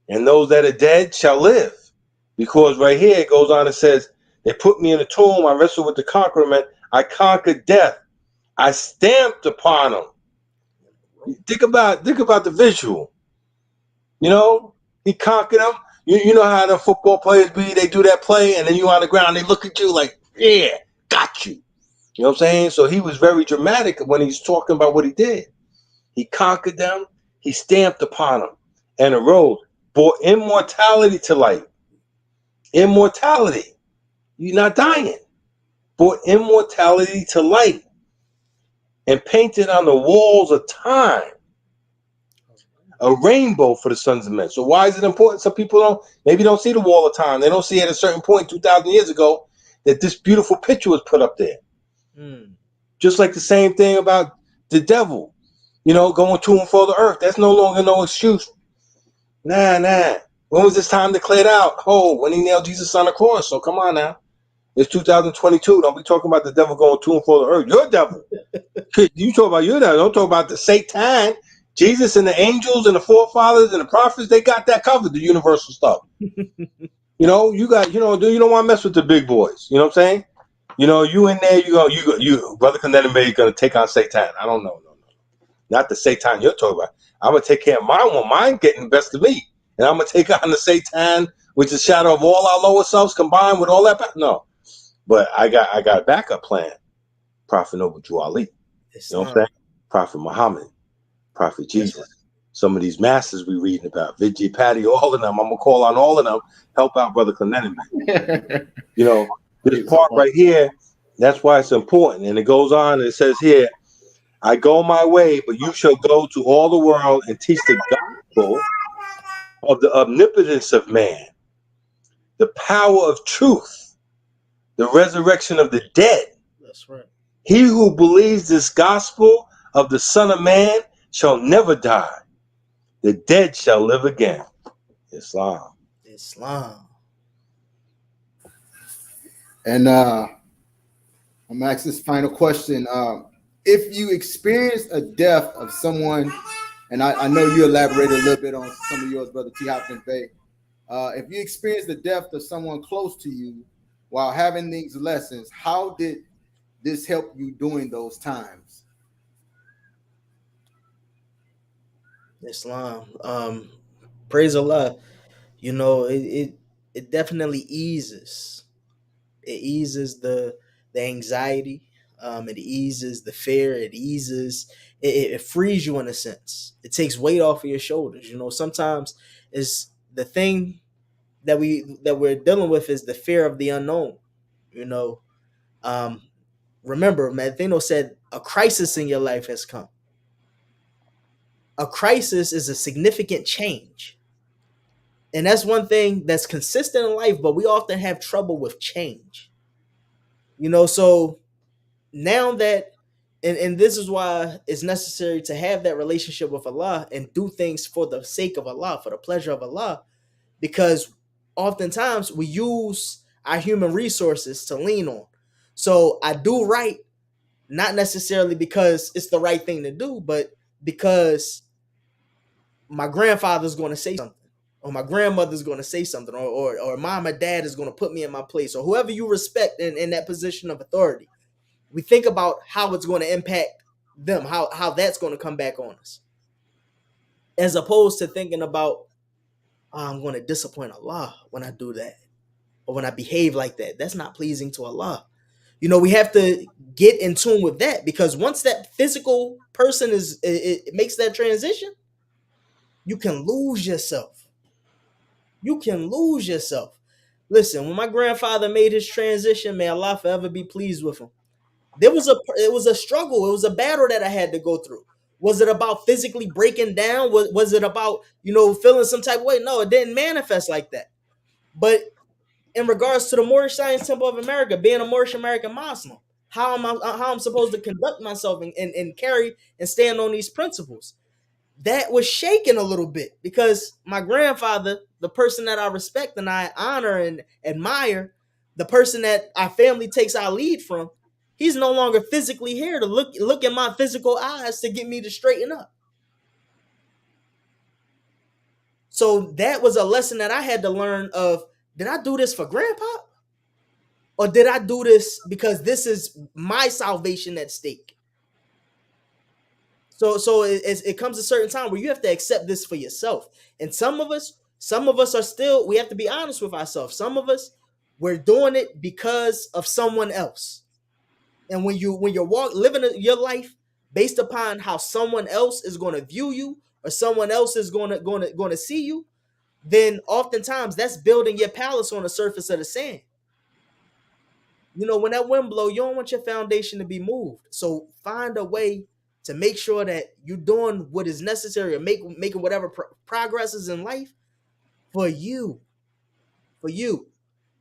S4: and those that are dead shall live. Because right here it goes on and says, they put me in a tomb, I wrestled with the conqueror, I conquered death, I stamped upon them. Think about the visual. You know, he conquered them. You know how the football players be, they do that play, and then you on the ground, they look at you like, yeah, got you. You know what I'm saying? So he was very dramatic when he's talking about what he did. He conquered them, he stamped upon them, and arose, brought immortality to light. Immortality. You're not dying. Brought immortality to light and painted on the walls of time a rainbow for the sons of men. So why is it important? Some people don't see the wall of time. They don't see at a certain point 2,000 years ago that this beautiful picture was put up there. Just like the same thing about the devil, you know, going to and fro the earth. That's no longer no excuse. Nah. When was this time declared out? Oh, when he nailed Jesus on the cross. So come on now. It's 2022. Don't be talking about the devil going to and fro the earth. You're a devil. You talk about your devil. Don't talk about the Satan. Jesus and the angels and the forefathers and the prophets, they got that covered, the universal stuff. You know, you don't want to mess with the big boys. You know what I'm saying? You know, you in there, you Brother Kanedeme gonna take on Satan. I don't know. No. Not the Satan you're talking about. I'm gonna take care of mine when mine getting the best of me. And I'm gonna take on the Satan, which is the shadow of all our lower selves combined with all that. No. But I got a backup plan. Prophet Noble Drew Ali. You know what I'm saying? Prophet Muhammad. Prophet Jesus. Some of these masters we reading about. Vijay Patty, all of them. I'm gonna call on all of them. Help out Brother Clenenman. You know, this part right here, that's why it's important. And it goes on and it says here, I go my way, but you shall go to all the world and teach the gospel of the omnipotence of man, the power of truth, the resurrection of the dead.
S1: That's right.
S4: He who believes this gospel of the Son of Man shall never die. The dead shall live again. Islam.
S2: And I'm gonna ask this final question. If you experience a death of someone, and I know you elaborated a little bit on some of yours, Brother T. Hopkins Bay. If you experience the death of someone close to you while having these lessons, how did this help you during those times?
S1: Islam. Praise Allah. You know, it definitely eases. It eases the anxiety. It eases the fear. It frees you in a sense. It takes weight off of your shoulders. You know, sometimes is the thing that we're dealing with is the fear of the unknown. You know, remember, Matheno said a crisis in your life has come. A crisis is a significant change. And that's one thing that's consistent in life, but we often have trouble with change. You know, so now that and this is why it's necessary to have that relationship with Allah and do things for the sake of Allah, for the pleasure of Allah, because oftentimes we use our human resources to lean on. So I do right, not necessarily because it's the right thing to do, but because my grandfather's going to say something, or my grandmother's going to say something, or mom or dad is going to put me in my place, or whoever you respect in that position of authority. We think about how it's going to impact them, how that's going to come back on us, as opposed to thinking about, oh, I'm going to disappoint Allah when I do that, or when I behave like that. That's not pleasing to Allah. You know, we have to get in tune with that, because once that physical person it makes that transition, you can lose yourself. You can lose yourself. Listen, when my grandfather made his transition, may Allah forever be pleased with him. It was a struggle. It was a battle that I had to go through. Was it about physically breaking down? Was it about, you know, feeling some type of way? No, it didn't manifest like that. But in regards to the Moorish Science Temple of America, being a Moorish American Muslim, how I'm supposed to conduct myself and carry and stand on these principles, that was shaken a little bit, because my grandfather, the person that I respect and I honor and admire, The person that our family takes our lead from, he's no longer physically here to look in my physical eyes to get me to straighten up. So that was a lesson that I had to learn of, did I do this for grandpa? Or did I do this because this is my salvation at stake? So it comes a certain time where you have to accept this for yourself. And some of us are still, we have to be honest with ourselves. Some of us, we're doing it because of someone else. And when you're living your life based upon how someone else is going to view you, or someone else is going to see you, then oftentimes that's building your palace on the surface of the sand. When that wind blow, you don't want your foundation to be moved. So find a way to make sure that you're doing what is necessary, or making whatever progresses in life for you, for you.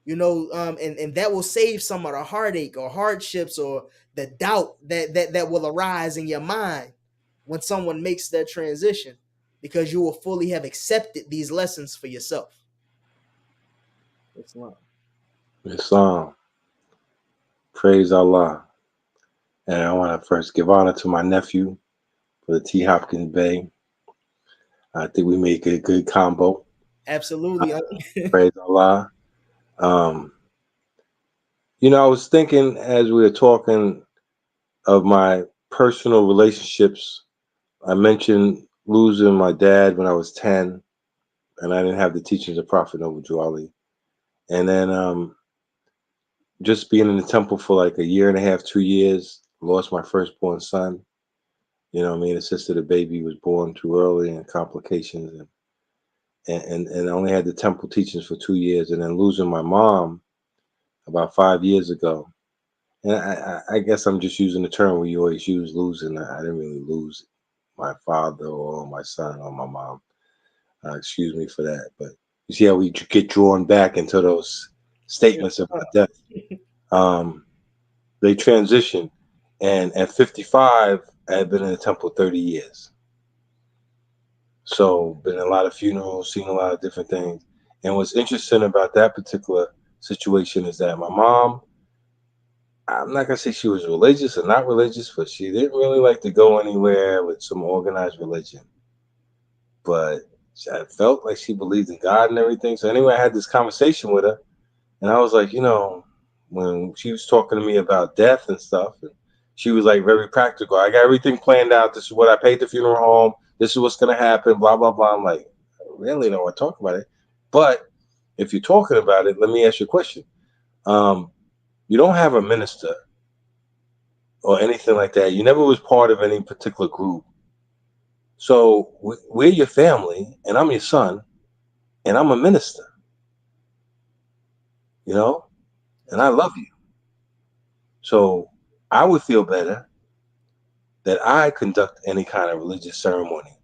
S1: And that will save some of the heartache or hardships or the doubt that will arise in your mind when someone makes that transition, because you will fully have accepted these lessons for yourself. Islam.
S4: Islam. Praise Allah. And I want to first give honor to my nephew for the T. Hopkins Bay. I think we make a good combo.
S1: Absolutely.
S4: Praise Allah. I was thinking as we were talking of my personal relationships. I mentioned losing my dad when I was 10, and I didn't have the teachings of Prophet Noble Drew Ali. And then just being in the temple for like a year and a half, 2 years, lost my firstborn son. Me and the sister, the baby was born too early and complications, and I only had the temple teachings for 2 years, and then losing my mom about 5 years ago. And I guess I'm just using the term we always use, losing. I didn't really lose my father or my son or my mom. Excuse me for that. But you see how we get drawn back into those statements about death. They transition. And at 55, I had been in the temple 30 years. So been in a lot of funerals, seen a lot of different things. And what's interesting about that particular situation is that my mom, I'm not gonna say she was religious or not religious, but she didn't really like to go anywhere with some organized religion. But I felt like she believed in God and everything. So anyway, I had this conversation with her, and I was like, when she was talking to me about death and stuff, and she was like very practical. I got everything planned out. This is what I paid the funeral home. This is what's gonna happen. Blah blah blah. I'm like, I really don't want to talk about it. But if you're talking about it, let me ask you a question. You don't have a minister or anything like that. You never was part of any particular group. So we're your family, and I'm your son, and I'm a minister, and I love you. So I would feel better that I conduct any kind of religious ceremony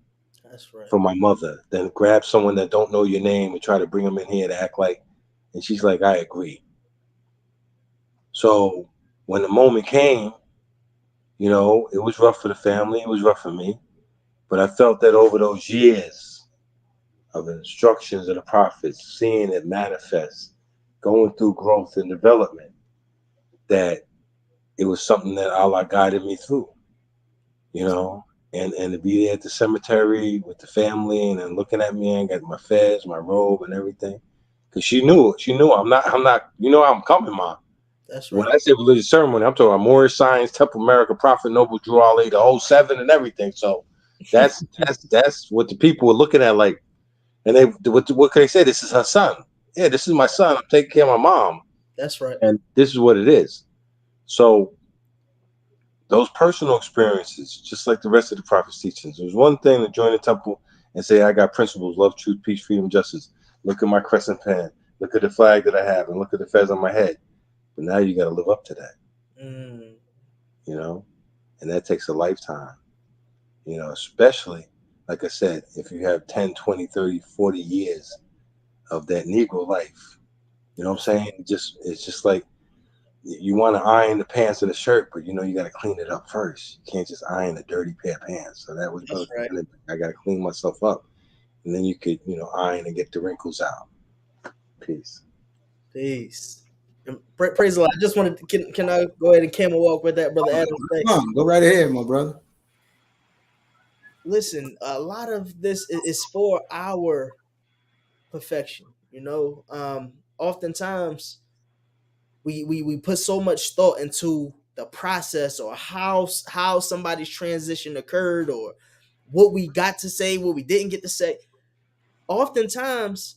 S1: That's right.
S4: for my mother than grab someone that don't know your name and try to bring them in here to act like. And she's like, I agree. So when the moment came, it was rough for the family. It was rough for me. But I felt that over those years of instructions of the prophets, seeing it manifest, going through growth and development, that it was something that Allah guided me through, and to be there at the cemetery with the family and then looking at me and got my fez, my robe and everything. Cause she knew I'm not, I'm coming, Mom.
S1: That's
S4: When
S1: right.
S4: I say religious ceremony, I'm talking about Moorish Science, Temple America, Prophet Noble Drew Ali, the whole seven and everything. So that's what the people were looking at like, and they, what can they say? This is her son. Yeah, this is my son. I'm taking care of my mom.
S1: That's right.
S4: And this is what it is. So those personal experiences, just like the rest of the prophet's teachings, there's one thing to join the temple and say, I got principles, love, truth, peace, freedom, justice. Look at my crescent pen. Look at the flag that I have, and look at the fez on my head. But now you got to live up to that,
S1: Mm.
S4: and that takes a lifetime, especially, like I said, if you have 10, 20, 30, 40 years of that Negro life. You know what I'm saying? It's just like, you want to iron the pants and the shirt, but you got to clean it up first. You can't just iron a dirty pair of pants. So that was
S1: That's right.
S4: I got to clean myself up, and then you could iron and get the wrinkles out. Peace.
S1: Peace. And praise the Lord. I just wanted to, can I go ahead and camel walk with that, Brother Adams?
S2: Come on, go right ahead, my brother.
S1: Listen, a lot of this is for our perfection. Oftentimes we put so much thought into the process, or how somebody's transition occurred, or what we got to say, what we didn't get to say. Oftentimes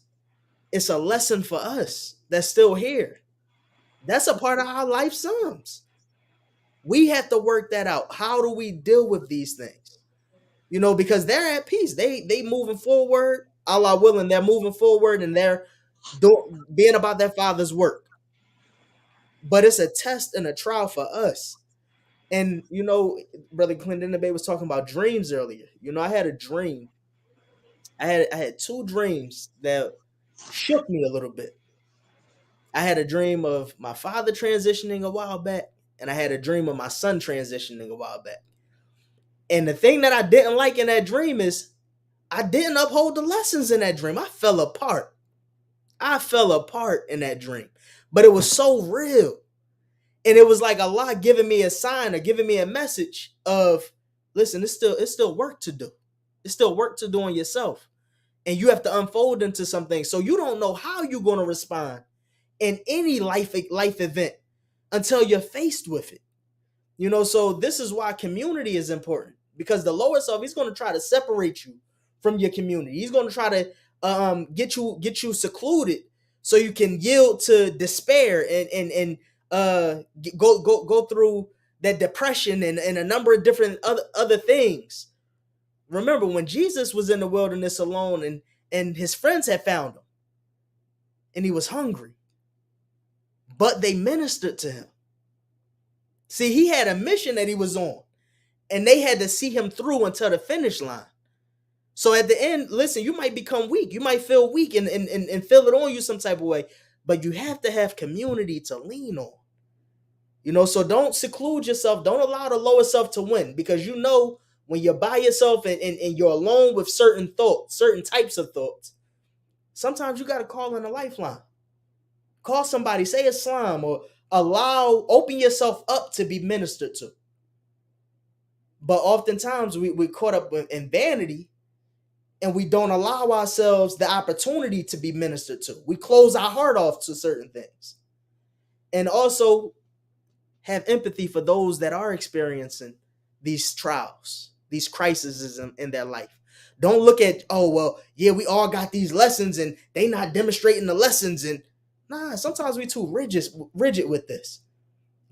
S1: it's a lesson for us that's still here. That's a part of our life sums. We have to work that out. How do we deal with these things? Because they're at peace. They moving forward. Allah willing, they're moving forward and they're being about their father's work. But it's a test and a trial for us. And Brother Clinton the Bay was talking about dreams earlier. I had a dream. I had two dreams that shook me a little bit. I had a dream of my father transitioning a while back, and I had a dream of my son transitioning a while back. And the thing that I didn't like in that dream is I didn't uphold the lessons in that dream. I fell apart. I fell apart in that dream. But it was so real. And it was like Allah giving me a sign or giving me a message of, listen, it's still work to do. It's still work to do on yourself. And you have to unfold into something. So you don't know how you're going to respond in any life event until you're faced with it. So this is why community is important, because the lower self, he's going to try to separate you from your community. He's going to try to get you secluded so you can yield to despair and go through that depression and a number of different other things. Remember when Jesus was in the wilderness alone and his friends had found him and he was hungry, but they ministered to him. See, he had a mission that he was on, and they had to see him through until the finish line. So at the end, listen, you might become weak. You might feel weak and feel it on you some type of way, but you have to have community to lean on. So don't seclude yourself. Don't allow the lower self to win, because when you're by yourself and you're alone with certain thoughts, certain types of thoughts, sometimes you got to call in a lifeline. Call somebody, say Islam, or open yourself up to be ministered to. But oftentimes we're caught up in vanity, and we don't allow ourselves the opportunity to be ministered to. We close our heart off to certain things. And also have empathy for those that are experiencing these trials, these crises in their life. Don't look at, oh, well, yeah, we all got these lessons and they not demonstrating the lessons. And sometimes we too rigid with this.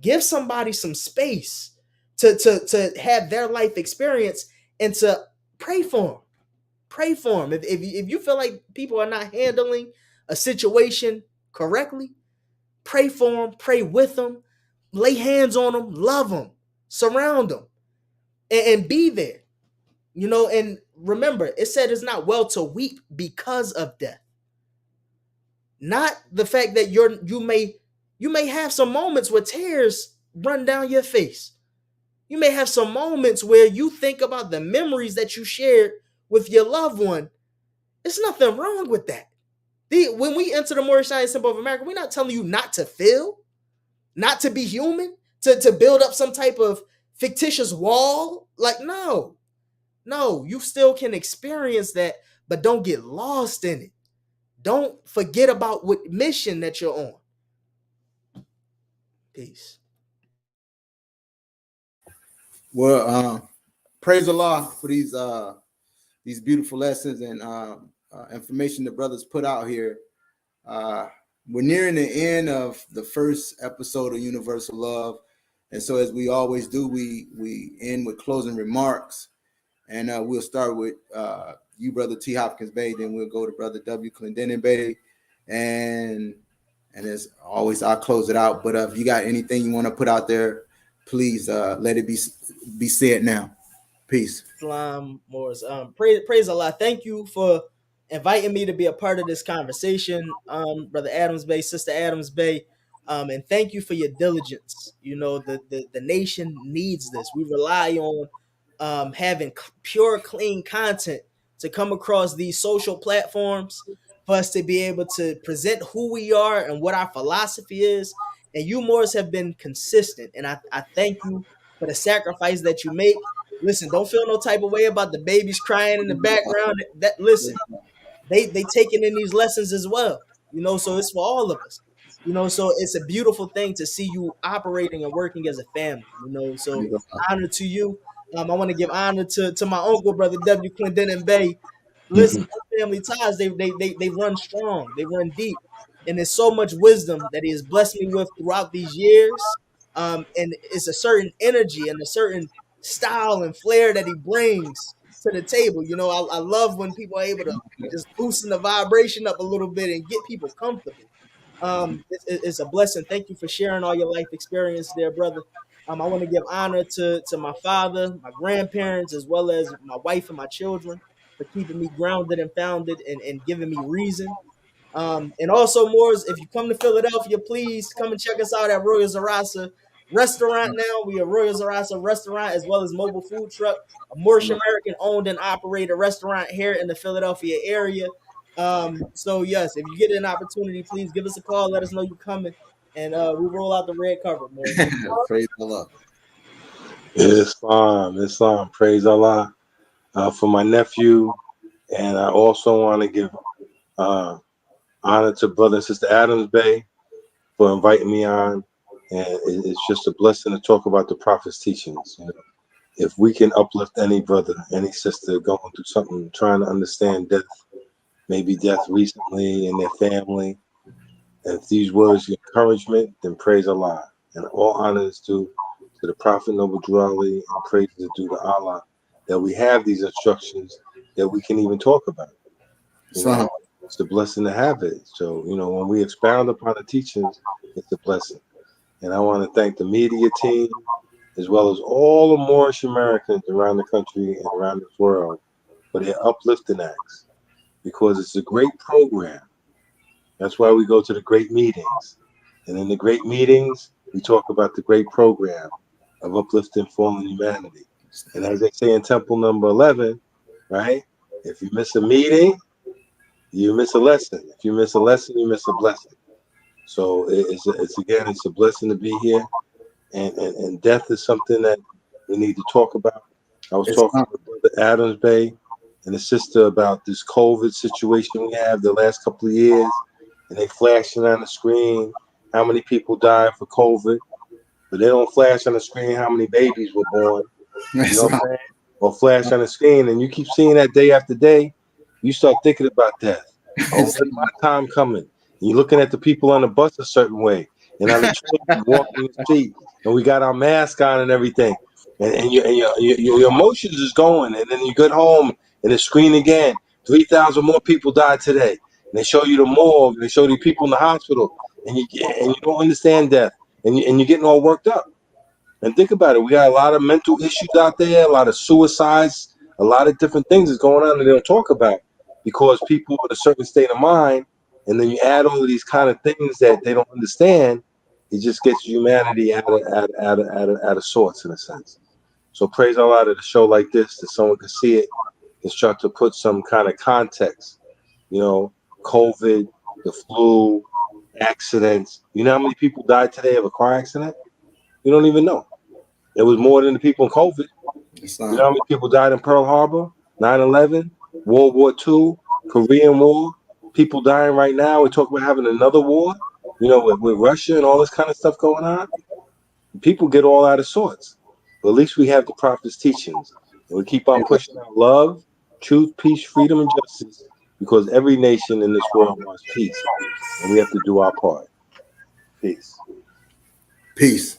S1: Give somebody some space to have their life experience and to pray for them. Pray for them. If you feel like people are not handling a situation correctly, pray for them, pray with them, lay hands on them, love them, surround them, and be there. And remember, it said it's not well to weep because of death. Not the fact that you may have some moments where tears run down your face. You may have some moments where you think about the memories that you shared with your loved one. There's nothing wrong with that. When we enter the Moorish Science Temple of America, we're not telling you not to feel, not to be human, to build up some type of fictitious wall. Like, no, you still can experience that, but don't get lost in it. Don't forget about what mission that you're on. Peace.
S2: Well, praise Allah for these beautiful lessons and information the brothers put out here. We're nearing the end of the first episode of Universal Love, and so as we always do, we end with closing remarks, and we'll start with you, Brother T. Hopkins Bay, then we'll go to Brother W. Clendenin Bay, and as always, I'll close it out. But if you got anything you want to put out there, please let it be said now. Peace.
S1: Islam Moors. Praise Allah. Thank you for inviting me to be a part of this conversation, Brother Adams Bay, Sister Adams Bay. And thank you for your diligence. The nation needs this. We rely on having pure, clean content to come across these social platforms for us to be able to present who we are and what our philosophy is, And you Moors have been consistent, and I thank you for the sacrifice that you make. Listen, don't feel no type of way about the babies crying in the background. That listen, they taking in these lessons as well. So it's for all of us. So it's a beautiful thing to see you operating and working as a family. So honor to you. I want to give honor to my uncle, brother W. Clendenin Bay. Listen, our family ties, they run strong, they run deep. And there's so much wisdom that he has blessed me with throughout these years. And it's a certain energy and a certain style and flair that he brings to the table. I love when people are able to just loosen the vibration up a little bit and get people comfortable. It's a blessing. Thank you for sharing all your life experience there, brother. I want to give honor to my father, my grandparents, as well as my wife and my children for keeping me grounded and founded and giving me reason. And also, Moors, if you come to Philadelphia, please come and check us out at Royal Zarasa Restaurant now. We are Royal Zarasa Restaurant as well as mobile food truck, a Moorish American owned and operated restaurant here in the Philadelphia area. So yes, if you get an opportunity, please give us a call. Let us know you're coming, and we roll out the red carpet, Moors.
S2: Praise Allah.
S4: Islam. Praise Allah for my nephew. And I also want to give honor to Brother and Sister Adams Bay for inviting me on. And it's just a blessing to talk about the Prophet's teachings. If we can uplift any brother, any sister going through something, trying to understand death, maybe death recently in their family, and if these words give encouragement, then praise Allah. And all honor is due to the Prophet Noble Drew Ali, and praise is due to Allah that we have these instructions that we can even talk about. It's a blessing to have it. So, when we expound upon the teachings, it's a blessing. And I want to thank the media team, as well as all the Moorish Americans around the country and around this world for their uplifting acts, because it's a great program. That's why we go to the great meetings. And in the great meetings, we talk about the great program of uplifting fallen humanity. And as they say in Temple number 11, right? If you miss a meeting, you miss a lesson. If you miss a lesson, you miss a blessing. So it's a blessing to be here. And death is something that we need to talk about. I was talking with Brother Adams Bay and his sister about this COVID situation we have the last couple of years, and they flashing on the screen how many people died for COVID, but they don't flash on the screen how many babies were born. You know what I'm saying? Or flash on the screen, and you keep seeing that day after day, you start thinking about death. Oh, when's my time coming? And you're looking at the people on the bus a certain way, and on the train walking the street, and we got our mask on and everything, and your emotions is going, and then you get home and the screen again. 3,000 more people died today, and they show you the morgue, they show you people in the hospital, and you don't understand death, and you're getting all worked up. And think about it, we got a lot of mental issues out there, a lot of suicides, a lot of different things that's going on that they don't talk about because people in a certain state of mind, and then you add all of these kind of things that they don't understand, it just gets humanity out of sorts in a sense. So praise Allah that a show like this, that someone can see it and start to put some kind of context. COVID, the flu, accidents. You know how many people died today of a car accident? You don't even know. It was more than the people in COVID. You know how many people died in Pearl Harbor, 9/11, World War II, Korean War? People dying right now. We're talking about having another war, with Russia and all this kind of stuff going on. People get all out of sorts. But at least we have the Prophet's teachings. And we keep on pushing out love, truth, peace, freedom, and justice, because every nation in this world wants peace. And we have to do our part. Peace.
S2: Peace.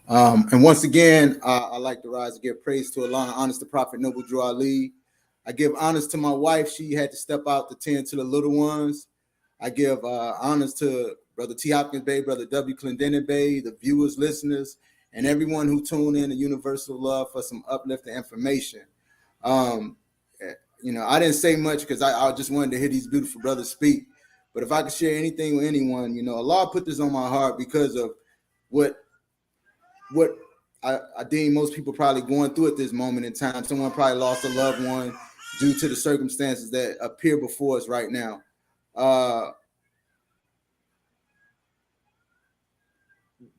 S2: And once again, I like to rise to give praise to Allah, honors to Prophet Noble Drew Ali. I give honors to my wife. She had to step out to tend to the little ones. I give honors to Brother T. Hopkins Bay, Brother W. Clendenin Bay, the viewers, listeners, and everyone who tuned in to Universal Love for some uplifting information. I didn't say much because I just wanted to hear these beautiful brothers speak. But if I could share anything with anyone, Allah put this on my heart because of what I deem most people probably going through at this moment in time. Someone probably lost a loved one due to the circumstances that appear before us right now.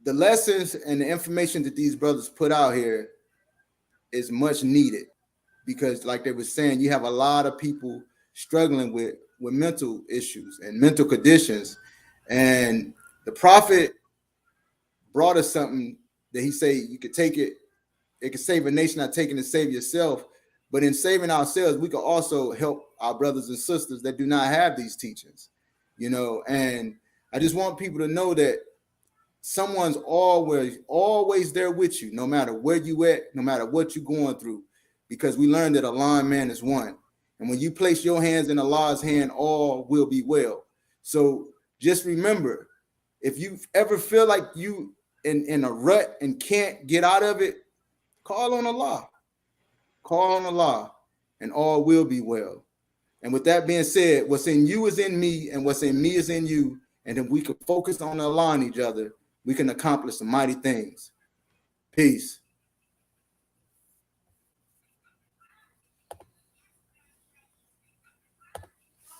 S2: the lessons and the information that these brothers put out here is much needed, because like they were saying, you have a lot of people struggling with mental issues and mental conditions. And the prophet brought us something that he said you could take it, it could save a nation, not taking to save yourself. But in saving ourselves, we could also help our brothers and sisters that do not have these teachings, you know. And I just want people to know that someone's always there with you, no matter where you at, no matter what you're going through, because we learned that a lion man is one. And when you place your hands in Allah's hand, all will be well. So just remember, if you ever feel like you in a rut and can't get out of it, call on Allah. Call on Allah, and all will be well. And with that being said, what's in you is in me, and what's in me is in you. And if we can focus on Allah and each other, we can accomplish some mighty things. Peace.